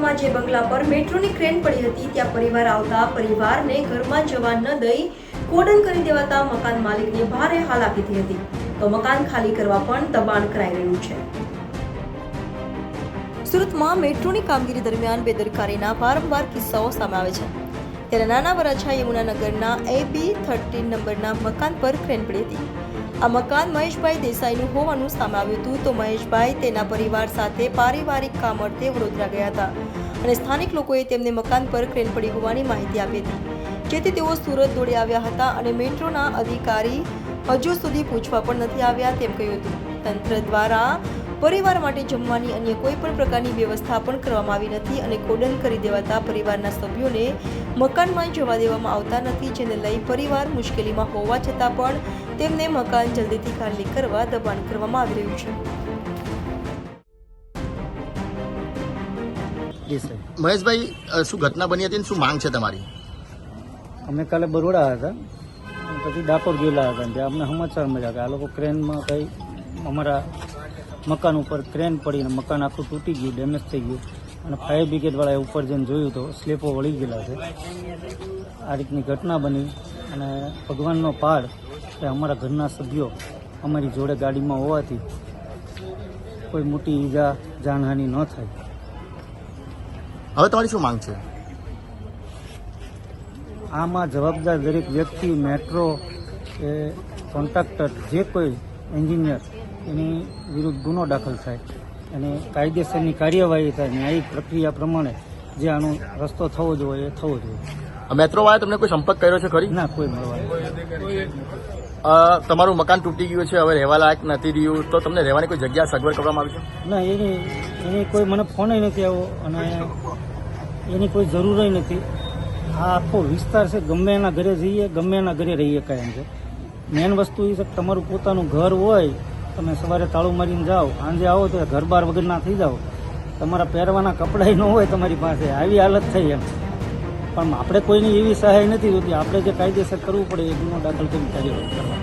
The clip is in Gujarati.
વિસ્તારમાં જે બંગલા પર મેટ્રોની ક્રેન પડી હતી ત્યાં પરિવાર આવતા પરિવારને ઘરમાં જવા ન દઈ કોર્ડન કરી દેવાતા મકાન માલિકને ભારે હાલાકી થઈ હતી, તો મકાન ખાલી કરવા પણ દબાણ કરાઈ રહ્યું છે। સુરતમાં મેટ્રોની કામગીરી દરમિયાન બેદરકારીના વારંવાર કિસ્સાઓ સામે આવે છે, ત્યારે નાના વરાછા યમુનાનગરના AB13 નંબરના મકાન પર ક્રેન પડી હતી। આ મકાન મહેશભાઈ દેસાઈનું હોવાનું સામે આવ્યું હતું, તો મહેશભાઈ તેના પરિવાર સાથે પારિવારિક કામ અર્થે વડોદરા ગયા હતા અને સ્થાનિક લોકોએ તેમને મકાન પર ક્રેન પડી હોવાની માહિતી આપી હતી, જેથી તેઓ સુરત દોડી આવ્યા હતા અને મેટ્રોના અધિકારી હજુ સુધી પૂછવા પણ નથી આવ્યા તેમ કહ્યું હતું। તંત્ર દ્વારા પરિવાર માટે જમવાની અન્ય કોઈ પણ પ્રકારની વ્યવસ્થા પણ કરવામાં આવી નથી અને કોર્ડન કરી દેવાતા પરિવારના સભ્યોને મકાનમાં જવા દેવામાં આવતા નથી, જેને લઈ પરિવાર મુશ્કેલીમાં હોવા છતાં પણ તેમને મકાન જલ્દીથી ખાલી કરવા દબાણ કરવામાં આવી રહ્યું છે। મહેશભાઈ, શું ઘટના બની હતી અને શું માંગ છે તમારી? અમે કાલે બરોડા હતા, પછી ડાકોર ગયેલા હતા, ત્યાં અમને સમાચાર મળ્યા કે આ લોકો ક્રેનમાં કંઈ અમારા મકાન ઉપર ક્રેન પડીને મકાન આખું તૂટી ગયું, ડેમેજ થઈ ગયું અને ફાયર બ્રિગેડવાળાએ ઉપર જઈને જોયું તો સ્લેપો વળી ગયેલા છે। આ રીતની ઘટના બની અને ભગવાનનો પાડ કે અમારા ઘરના સભ્યો અમારી જોડે ગાડીમાં હોવાથી કોઈ મોટી ઈજા જાનહાનિ ન થાય। હવે તમારી શું માંગ છે? આમાં જવાબદાર દરેક વ્યક્તિ, મેટ્રો કે કોન્ટ્રાક્ટર, જે કોઈ એન્જિનિયર, એની વિરુદ્ધ ગુનો દાખલ થાય અને કાયદેસરની કાર્યવાહી થાય, ન્યાયિક પ્રક્રિયા પ્રમાણે જે આનો રસ્તો થવો જોઈએ એ થવો જોઈએ। મેટ્રોવાળાએ તમને કોઈ સંપર્ક કર્યો છે ખરી? ના, કોઈ મળવા તમારું મકાન તૂટી ગયું છે, હવે રહેવા લાયક નથી રહ્યું, તો તમને રહેવાની કોઈ જગ્યા સગવડ કરવામાં આવી છે? ના, એની કોઈ મને ફોન નથી આવ્યો અને એની કોઈ જરૂર નથી। આ આખો વિસ્તાર છે, ગમે એના ઘરે જઈએ, ગમે એના ઘરે રહીએ કાયમ છે। મેન વસ્તુ એ છે કે તમારું પોતાનું ઘર હોય, તમે સવારે તાળું મારીને જાઓ, સાંજે આવો તો ઘર બાર વગરના થઈ જાઓ, તમારા પહેરવાના કપડાં ન હોય તમારી પાસે, આવી હાલત થઈ એમ। પણ આપણે કોઈની એવી સહાય નથી હોતી, આપણે જે કાયદેસર કરવું પડે એ ગુનો દાખલ કરીને કાર્યવાહી કરવા।